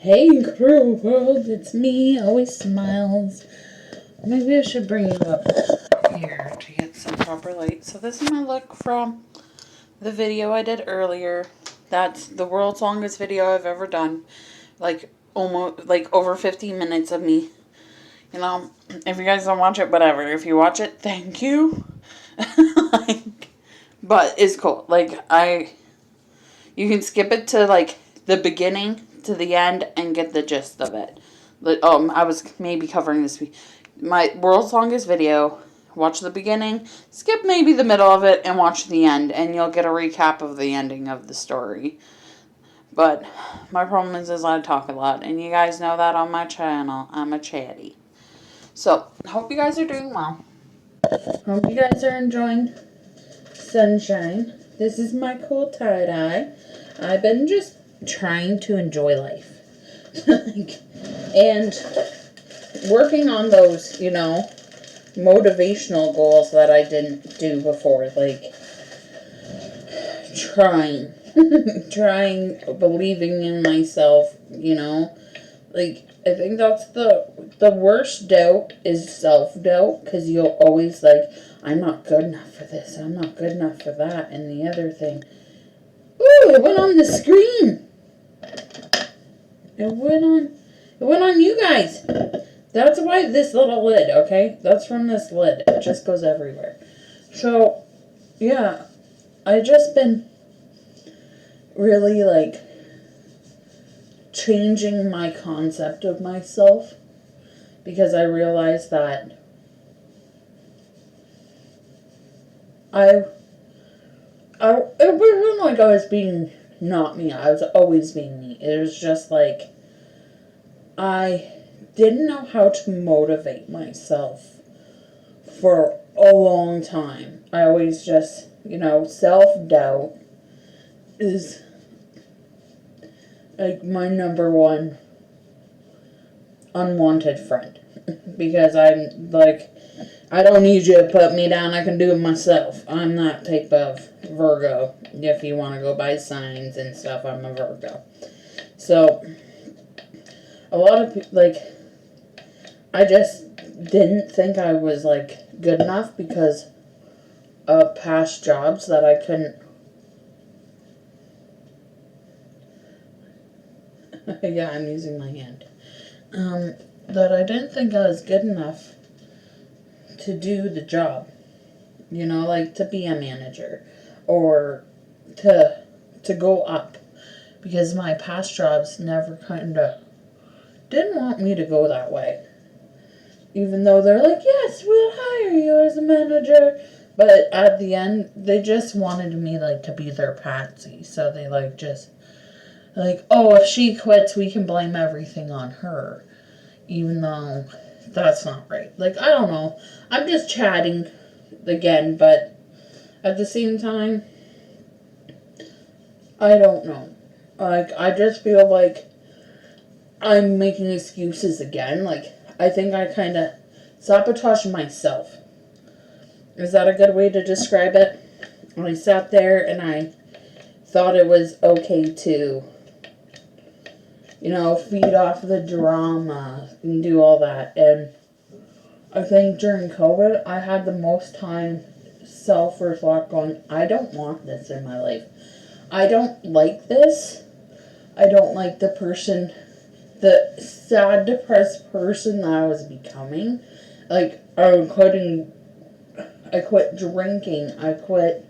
Hey, cruel world, it's me, always smiles. Maybe I should bring you up here to get some proper light. So this is my look from the video I did earlier. That's the world's longest video I've ever done. Like, almost, like, over 15 minutes of me. You know, if you guys don't watch it, whatever. If you watch it, thank you. But it's cool. You can skip it to, the beginning to the end and get the gist of it. I was maybe covering this. My world's longest video. Watch the beginning, skip maybe the middle of it, and watch the end, and you'll get a recap of the ending of the story. But my problem is I talk a lot, and you guys know that on my channel. I'm a chatty. So, hope you guys are doing well. Hope you guys are enjoying sunshine. This is my cool tie-dye. I've been just trying to enjoy life. And working on those, motivational goals that I didn't do before. Trying, believing in myself, I think that's the worst doubt is self-doubt, because you'll always I'm not good enough for this, I'm not good enough for that, and the other thing. Ooh, it went on the screen. It went on you guys. That's why this little lid, okay? That's from this lid. It just goes everywhere. So, yeah, I just been really, changing my concept of myself, because I realized that it wasn't like I was being not me. I was always being me. It was just I didn't know how to motivate myself for a long time. I always just, self-doubt is my number one unwanted friend. Because I'm I don't need you to put me down, I can do it myself. I'm that type of Virgo. If you want to go by signs and stuff, I'm a Virgo. So, a lot of people, I just didn't think I was, good enough because of past jobs that I couldn't. Yeah, I'm using my hand. That I didn't think I was good enough to do the job. To be a manager. Or to go up. Because my past jobs never didn't want me to go that way. Even though they're yes, we'll hire you as a manager. But at the end, they just wanted me, to be their patsy. So they, oh, if she quits, we can blame everything on her. Even though that's not right. I don't know. I'm just chatting again, but at the same time, I don't know. I just feel I'm making excuses again. I think I kind of sabotaged myself. Is that a good way to describe it? I sat there and I thought it was okay to, feed off the drama and do all that. And I think during COVID, I had the most time self-reflect going, I don't want this in my life. I don't like this. I don't like the the sad, depressed person that I was becoming. I quit drinking. I quit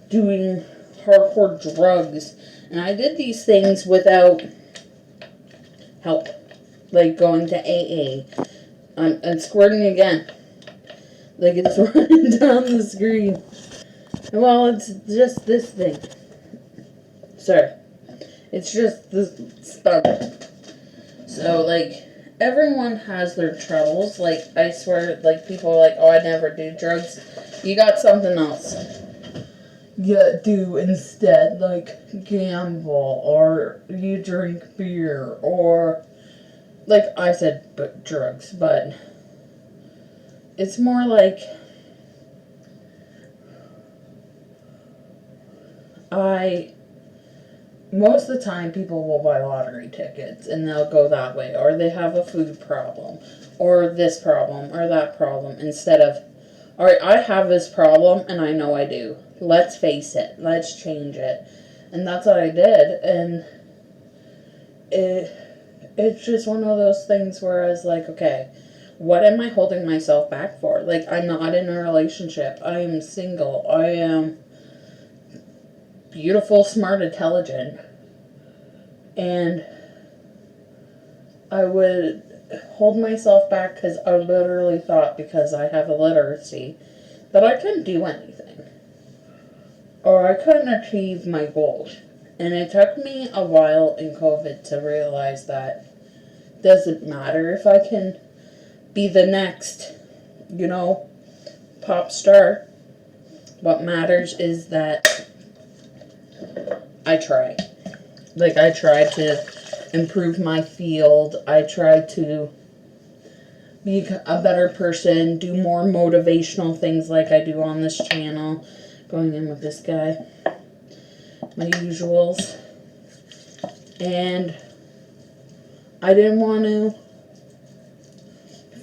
doing hardcore drugs. And I did these things without help. Going to AA. I'm squirting again. It's running down the screen. Well, it's just this thing. Sorry. It's just this stomach. So, everyone has their troubles. I swear, people are oh, I never do drugs. You got something else you do instead. Gamble, or you drink beer, or, I said drugs, but it's more most of the time people will buy lottery tickets and they'll go that way, or they have a food problem, or this problem, or that problem, instead of, alright, I have this problem and I know I do. Let's face it. Let's change it. And that's what I did, and it's just one of those things where I was like, okay, what am I holding myself back for? Like, I'm not in a relationship. I am single. I am beautiful, smart, intelligent. And I would hold myself back because I literally thought, because I have illiteracy, that I couldn't do anything. Or I couldn't achieve my goals. And it took me a while in COVID to realize that it doesn't matter if I can be the next, pop star. What matters is that I try. Like, I tried to improve my field. I tried to be a better person, do more motivational things like I do on this channel. Going in with this guy. My usuals. And I didn't want to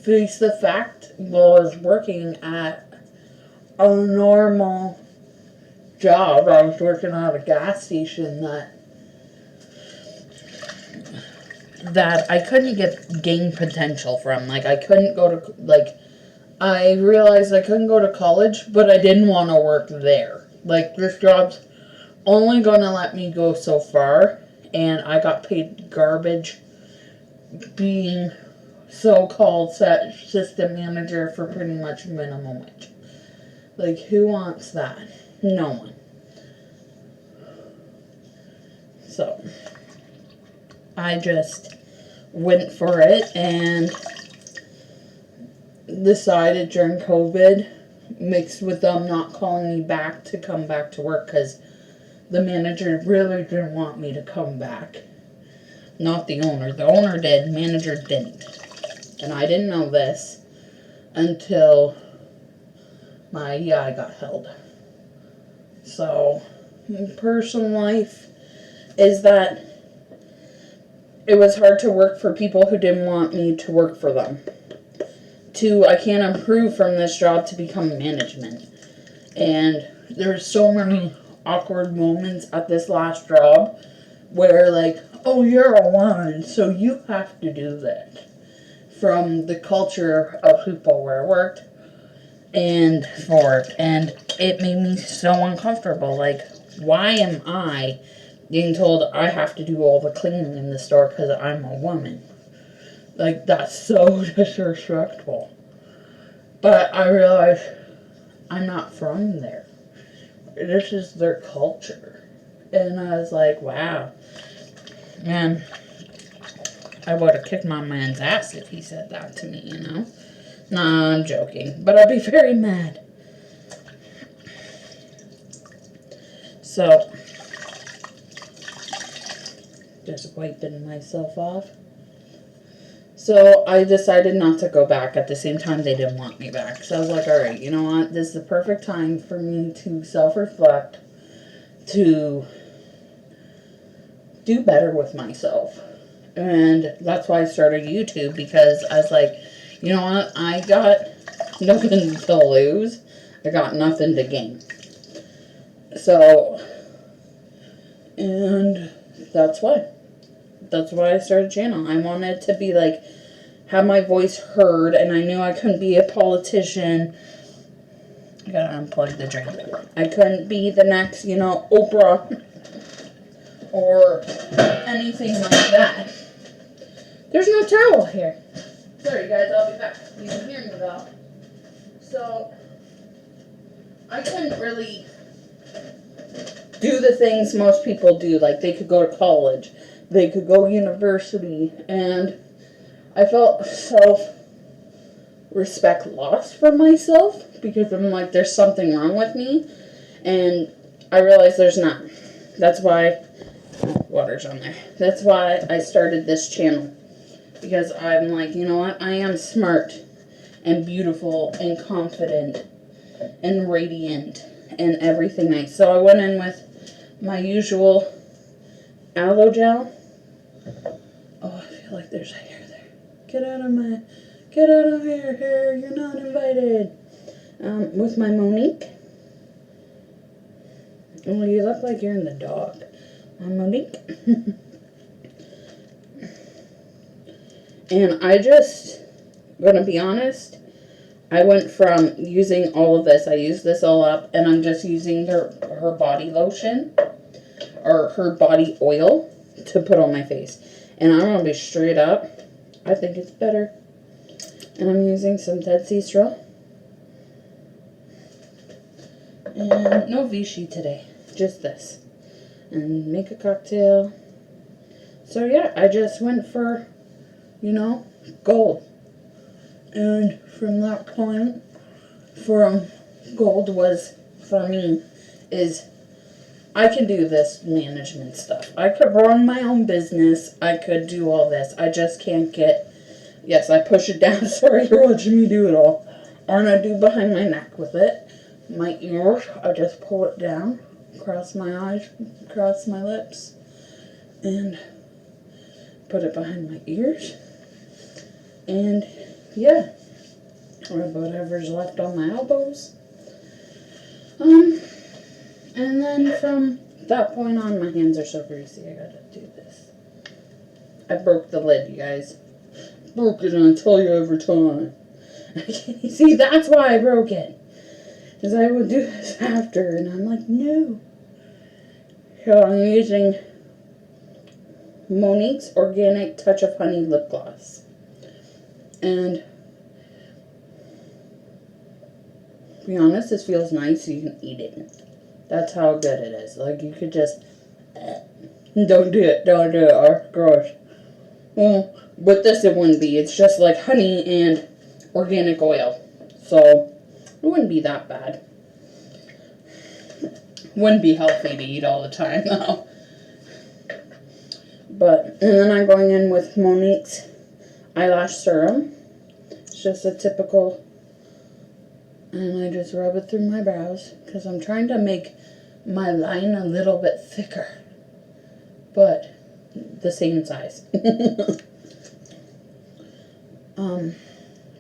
face the fact while I was working at a normal job. I was working at a gas station that I couldn't gain potential from. Like, I couldn't go to, I realized I couldn't go to college, but I didn't want to work there. Like, this job's only going to let me go so far, and I got paid garbage being so-called system manager for pretty much minimum wage. Like, who wants that? No one. So, I just went for it and decided during COVID, mixed with them not calling me back to come back to work because the manager really didn't want me to come back. Not the owner. The owner did, manager didn't. And I didn't know this until my eye got held. So, personal life is that it was hard to work for people who didn't want me to work for them. Two, I can't improve from this job to become management. And there's so many awkward moments at this last job where, like, oh, you're a woman, so you have to do that. From the culture of people where I worked and for, and it made me so uncomfortable. Like, why am I being told I have to do all the cleaning in the store because I'm a woman? Like, that's so disrespectful. But I realized I'm not from there. This is their culture. And I was like, wow. Man, I would have kicked my man's ass if he said that to me, Nah, I'm joking. But I'd be very mad. So, just wiping myself off. So, I decided not to go back. At the same time, they didn't want me back. So, I was like, alright, you know what? This is the perfect time for me to self-reflect, to do better with myself. And that's why I started YouTube, because I was like, you know what? I got nothing to lose. I got nothing to gain. So, and that's why. That's why I started a channel. I wanted to be like, have my voice heard, and I knew I couldn't be a politician. I gotta unplug the drink. I couldn't be the next, Oprah or anything like that. There's no towel here. Sorry guys, I'll be back. You can hear me though. So, I couldn't really do the things most people do. Like, they could go to college. They could go to university. And I felt self-respect lost for myself. Because I'm like, there's something wrong with me. And I realized there's not. That's why, water's on there. That's why I started this channel. Because I'm like, you know what? I am smart and beautiful and confident and radiant and everything nice. So I went in with my usual aloe gel. Oh, I feel like there's a hair there. Get out of here, hair. You're not invited. With my Monique. Oh, you look like you're in the dog. Monique. And I just, gonna be honest, I went from using all of this. I used this all up, and I'm just using her body lotion, or her body oil, to put on my face. And I'm gonna be straight up. I think it's better. And I'm using some Dead Sea straw. And no Vichy today. Just this. And make a cocktail. So yeah, I just went for, you know, gold. And from that point, from gold was, for me, is I can do this management stuff. I could run my own business. I could do all this. I just can't get, yes, I push it down. Sorry, you're watching me do it all. And I do behind my neck with it. My ears, I just pull it down. Cross my eyes, cross my lips. And put it behind my ears. And yeah, or whatever's left on my elbows. And then from that point on, my hands are so greasy, I gotta do this. I broke the lid, you guys. Broke it, and I tell you every time. See, that's why I broke it. Because I would do this after, and I'm like, no. So I'm using Monique's Organic Touch of Honey Lip Gloss. And to be honest, this feels nice, so you can eat it. That's how good it is. Like, you could just, don't do it, oh, gross. Well, with this it wouldn't be. It's just like honey and organic oil. So, it wouldn't be that bad. Wouldn't be healthy to eat all the time, though. But, and then I'm going in with Monique's eyelash serum. It's just a typical, and I just rub it through my brows, because I'm trying to make my line a little bit thicker, but the same size.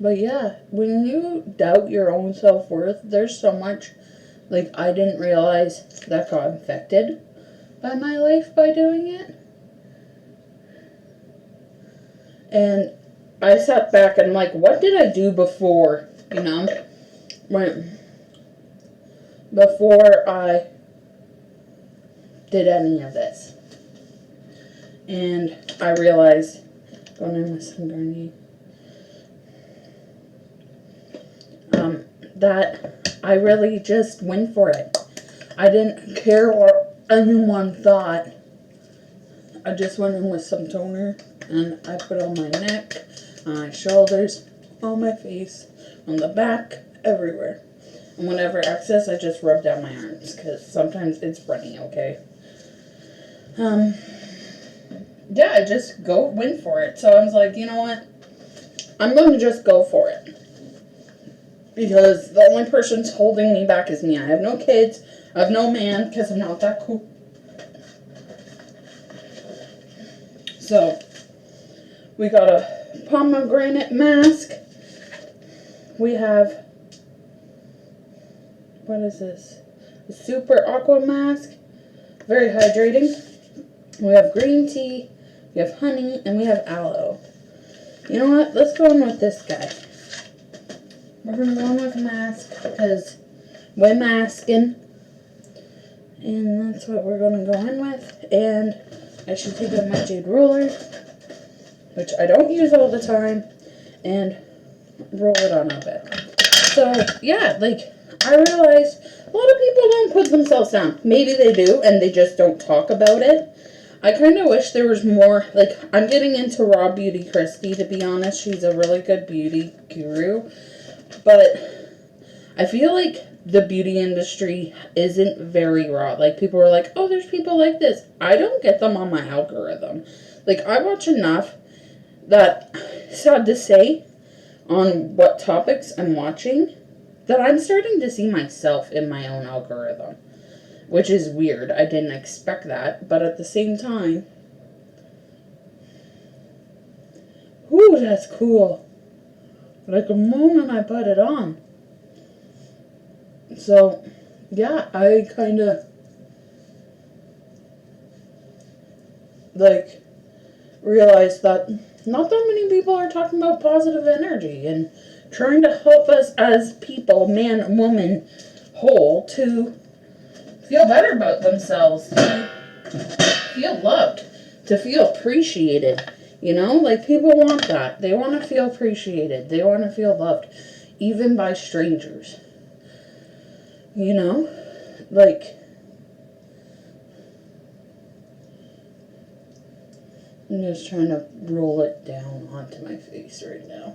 But yeah, when you doubt your own self-worth, there's so much, like, I didn't realize that got infected by my life by doing it. And I sat back and, like, what did I do before, you know, before I did any of this? And I realized, going in with some Garnier, that I really just went for it. I didn't care what anyone thought. I just went in with some toner, and I put on my neck, on my shoulders, on my face, on the back, everywhere. And whenever excess, I just rub down my arms, because sometimes it's runny, okay? Yeah, I just went for it. So I was like, you know what? I'm going to just go for it. Because the only person's holding me back is me. I have no kids. I have no man, because I'm not that cool. So, we got a pomegranate mask. We have, what is this? A super aqua mask. Very hydrating. We have green tea. We have honey. And we have aloe. You know what? Let's go in with this guy. We're going to go in with a mask because we're masking. And that's what we're going to go in with. And I should take out my Jade roller, which I don't use all the time, and roll it on a bit. So, yeah, like, I realized a lot of people don't put themselves down. Maybe they do, and they just don't talk about it. I kind of wish there was more, like, I'm getting into Raw Beauty Christy, to be honest. She's a really good beauty guru. But I feel like the beauty industry isn't very raw. Like, people are like, oh, there's people like this. I don't get them on my algorithm. Like, I watch enough that, sad to say, on what topics I'm watching, that I'm starting to see myself in my own algorithm. which is weird. I didn't expect that, but at the same time, whoo, that's cool. Like the moment I put it on. So, yeah, I kind of, like, realized that not that many people are talking about positive energy and trying to help us as people, man, woman, whole, to feel better about themselves, to feel loved, to feel appreciated. You know, like, people want that. They want to feel appreciated. They want to feel loved, even by strangers. You know, like, I'm just trying to roll it down onto my face right now.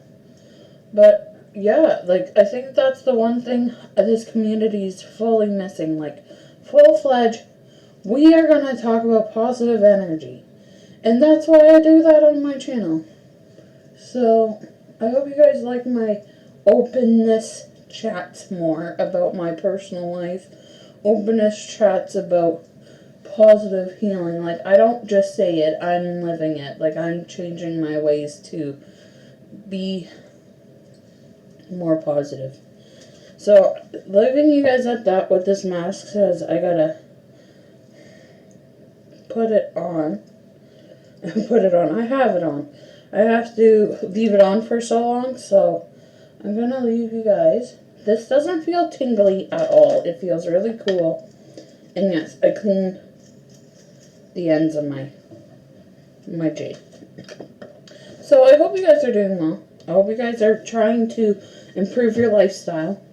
But, yeah, like, I think that's the one thing this community is fully missing. Like, full-fledged, we are going to talk about positive energy. And that's why I do that on my channel. So, I hope you guys like my openness chats more about my personal life. Openness chats about positive healing. Like, I don't just say it, I'm living it. Like, I'm changing my ways to be more positive. So, leaving you guys at that with this mask says I gotta put it on. Put it on. I have it on. I have to leave it on for so long, so I'm gonna leave you guys. This doesn't feel tingly at all. It feels really cool. And yes, I clean the ends of my Jade. So I hope you guys are doing well. I hope you guys are trying to improve your lifestyle.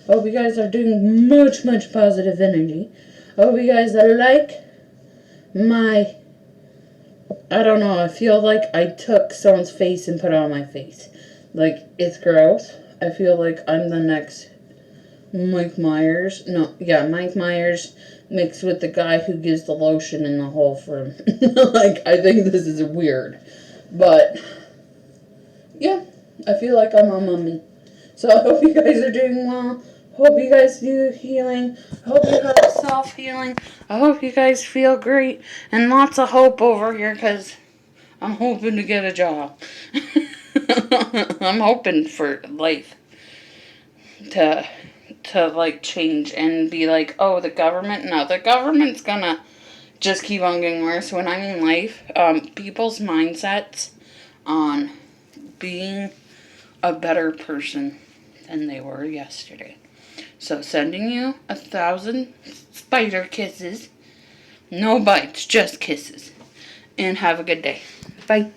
I hope you guys are doing much positive energy. I hope you guys like my, I don't know, I feel like I took someone's face and put it on my face. Like, it's gross. I feel like I'm the next Mike Myers. Mike Myers mixed with the guy who gives the lotion in the hole for him. Like, I think this is weird. But, yeah, I feel like I'm a mummy. So I hope you guys are doing well. Hope you guys do healing. Hope you have self-healing. I hope you guys feel great. And lots of hope over here, because I'm hoping to get a job. I'm hoping for life to like change and be like, oh, the government. No, the government's gonna just keep on getting worse. When I mean life, people's mindsets on being a better person than they were yesterday. So sending you 1,000 spider kisses. No bites, just kisses. And have a good day. Bye.